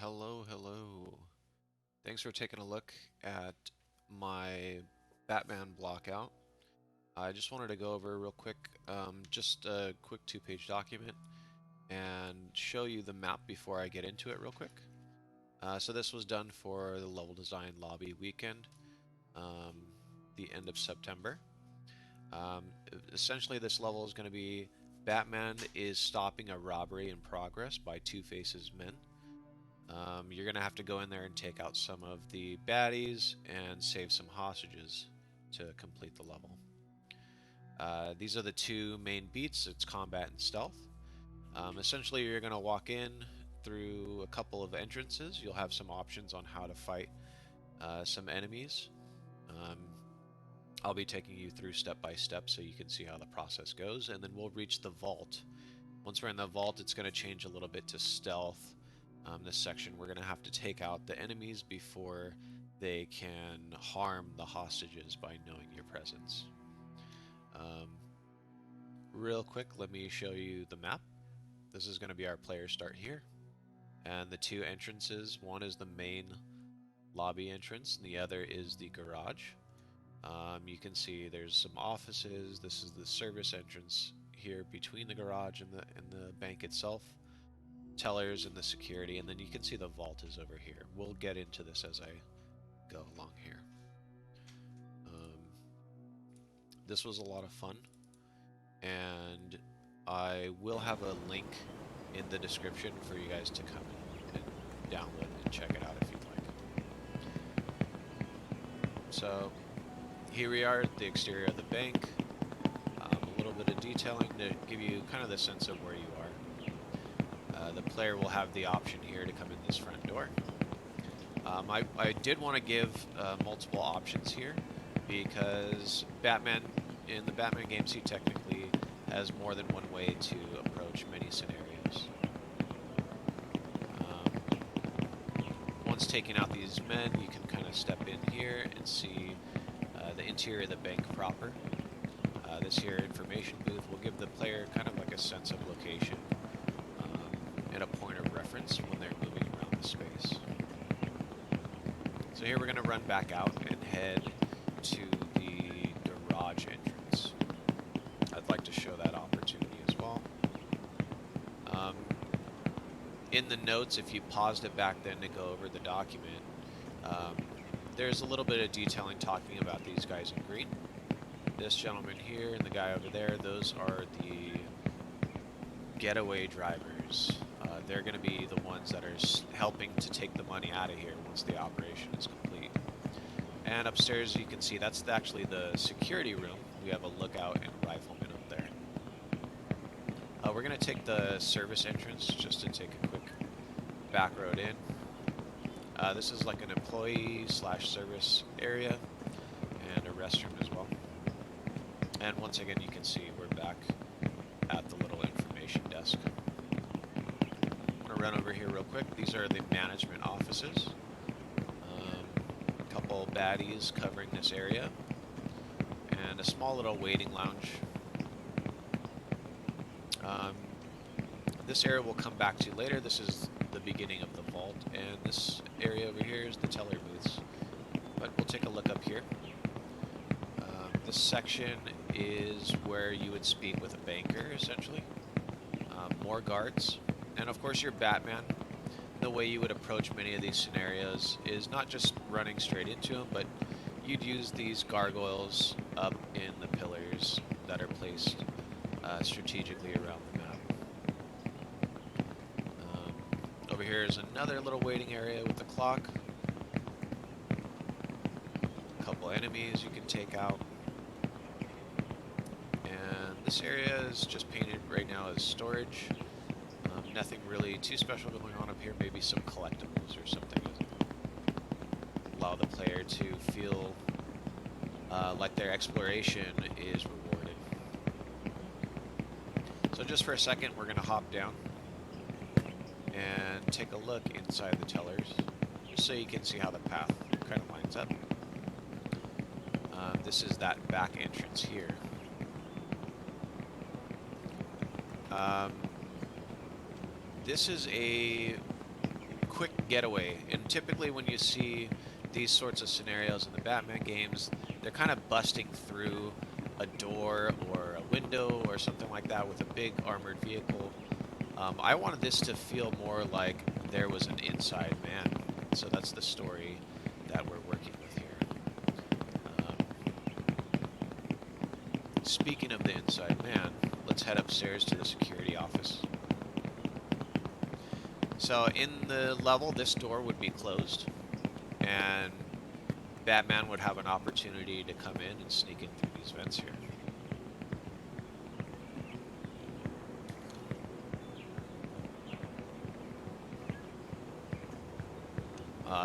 Hello, hello. Thanks for taking a look at my Batman Blockout. I just wanted to go over real quick, just a quick two-page document and show you the map before I get into it real quick. So this was done for the level design lobby weekend, um, the end of September. Um, Essentially, this level is going to be Batman is stopping a robbery in progress by Two-Face's men. You're going to have to go in there and take out some of the baddies and save some hostages to complete the level. These are the two main beats. It's combat and stealth. Essentially, you're going to walk in through a couple of entrances. You'll have some options on how to fight some enemies. Um, I'll be taking you through step by step so you can see how the process goes, and then we'll reach the vault. Once we're in the vault, it's going to change a little bit to stealth. This section, we're going to have to take out the enemies before they can harm the hostages by knowing your presence. Um, Real quick, let me show you the map. This is going to be our player start here. And the two entrances, one is the main lobby entrance, and the other is the garage. You can see there's some offices. This is the service entrance here between the garage and the bank itself. Tellers and the security, and then you can see the vault is over here. We'll get into this as I go along here. Um, this was a lot of fun, and I will have a link in the description for you guys to come and download and check it out if you'd like. So here we are at the exterior of the bank. A little bit of detailing to give you kind of the sense of where you are. The player will have the option here to come in this front door. I did want to give multiple options here because Batman, in the Batman games, he technically has more than one way to approach many scenarios. Once taking out these men, you can kind of step in here and see the interior of the bank proper. This here information booth will give the player kind of like a sense of location and a point of reference when they're moving around the space. So here we're going to run back out and head to the garage entrance. I'd like to show that opportunity as well. In the notes, if you paused it back then to go over the document, there's a little bit of detailing talking about these guys in green. This gentleman here and the guy over there, those are the getaway drivers. They're going to be the ones that are helping to take the money out of here once the operation is complete. And upstairs you can see that's actually the security room. We have a lookout and rifleman up there. We're going to take the service entrance just to take a quick back road in. This is like an employee / service area and a restroom as well. And once again, you can see we're back at the little information desk. I'm going to run over here real quick. These are the management offices. A couple baddies covering this area. And a small little waiting lounge. This area we'll come back to later. This is the beginning of the vault. And this area over here is the teller booths. But we'll take a look up here. This section is where you would speak with a banker, essentially. More guards. And of course, you're Batman. The way you would approach many of these scenarios is not just running straight into them, but you'd use these gargoyles up in the pillars that are placed strategically around the map. Over here is another little waiting area with the clock. A couple enemies you can take out. This area is just painted right now as storage. Nothing really too special going on up here. Maybe some collectibles or something to allow the player to feel like their exploration is rewarded. So just for a second, we're going to hop down and take a look inside the tellers, just so you can see how the path kind of lines up. This is that back entrance here. This is a quick getaway. And typically when you see these sorts of scenarios in the Batman games, they're kind of busting through a door or a window or something like that with a big armored vehicle. I wanted this to feel more like there was an inside man. So that's the story that we're working with here. Speaking of the inside man, let's head upstairs to the security office. So in the level, this door would be closed, and Batman would have an opportunity to come in and sneak in through these vents here.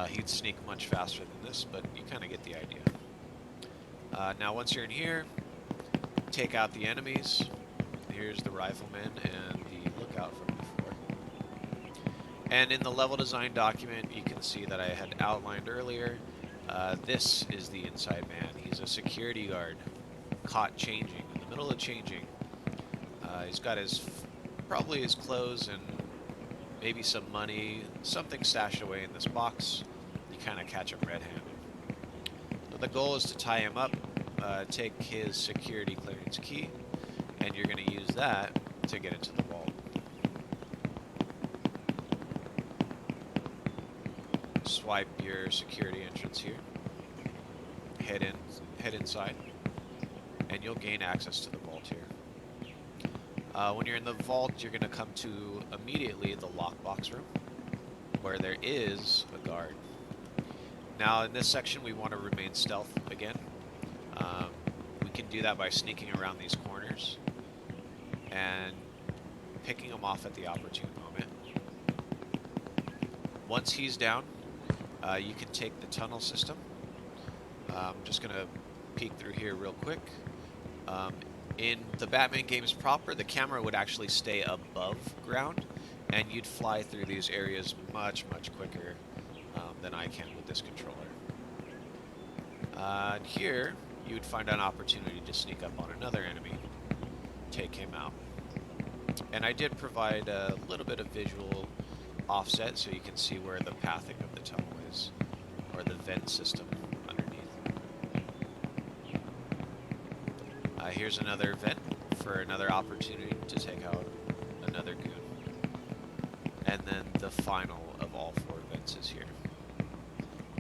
He'd sneak much faster than this, but you kind of get the idea. Now once you're in here, take out the enemies. Here's the rifleman and the lookout from before. And in the level design document, you can see that I had outlined earlier, this is the inside man. He's a security guard, caught changing, in the middle of changing. He's got probably his clothes and maybe some money, something stashed away in this box. You kind of catch him red-handed. So the goal is to tie him up, take his security clearance key, and you're going to use that to get into the vault. Swipe your security entrance here, head inside, and you'll gain access to the vault here. When you're in the vault, you're going to come to immediately the lockbox room, where there is a guard. Now in this section we want to remain stealth again. We can do that by sneaking around these corners and picking him off at the opportune moment. Once he's down, you can take the tunnel system. I'm just going to peek through here real quick. In the Batman games proper, the camera would actually stay above ground, and you'd fly through these areas much, much quicker than I can with this controller. Here, you would find an opportunity to sneak up on another enemy, take him out. And I did provide a little bit of visual offset so you can see where the pathing of the tunnel is, or the vent system underneath. Here's another vent for another opportunity to take out another goon. And then the final of all 4 vents is here.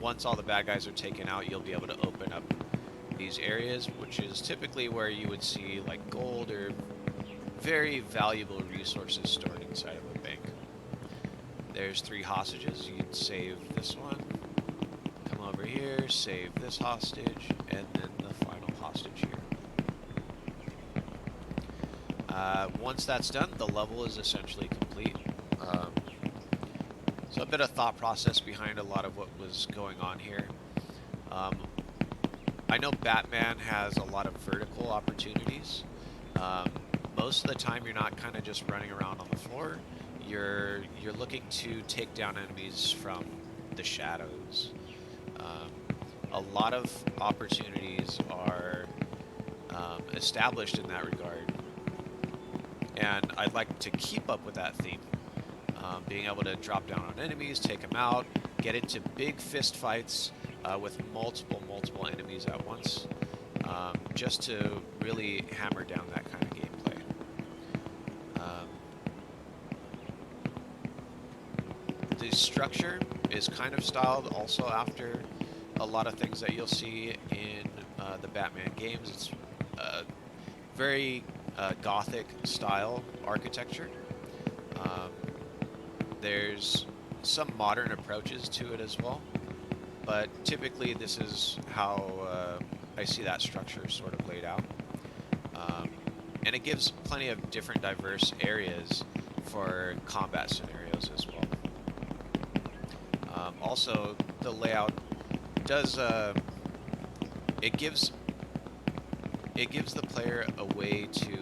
Once all the bad guys are taken out, you'll be able to open up these areas, which is typically where you would see like gold or very valuable resources stored inside of a bank. There's 3 hostages. You'd save this one, come over here, save this hostage, and then the final hostage here. Once that's done, the level is essentially complete. So a bit of thought process behind a lot of what was going on here. I know Batman has a lot of vertical opportunities. Most of the time you're not kind of just running around on the floor. You're looking to take down enemies from the shadows. A lot of opportunities are established in that regard. And I'd like to keep up with that theme. Being able to drop down on enemies, take them out, get into big fist fights with multiple enemies at once, just to really hammer down that kind of gameplay. The structure is kind of styled also after a lot of things that you'll see in the Batman games. It's very Gothic style architecture. There's some modern approaches to it as well, but typically this is how I see that structure sort of laid out. And it gives plenty of different diverse areas for combat scenarios as well. Also, the layout does it gives the player a way to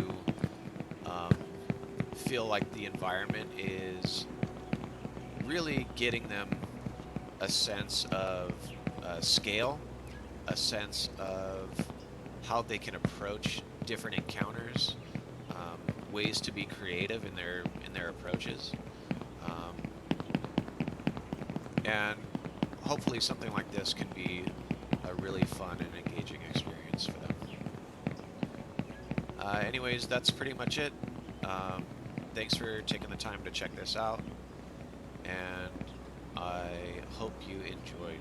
feel like the environment is really getting them a sense of scale, a sense of how they can approach different encounters, ways to be creative in their approaches. and hopefully something like this can be a really fun and engaging experience for them. Anyways, that's pretty much it. Um, Thanks for taking the time to check this out, and I hope you enjoyed.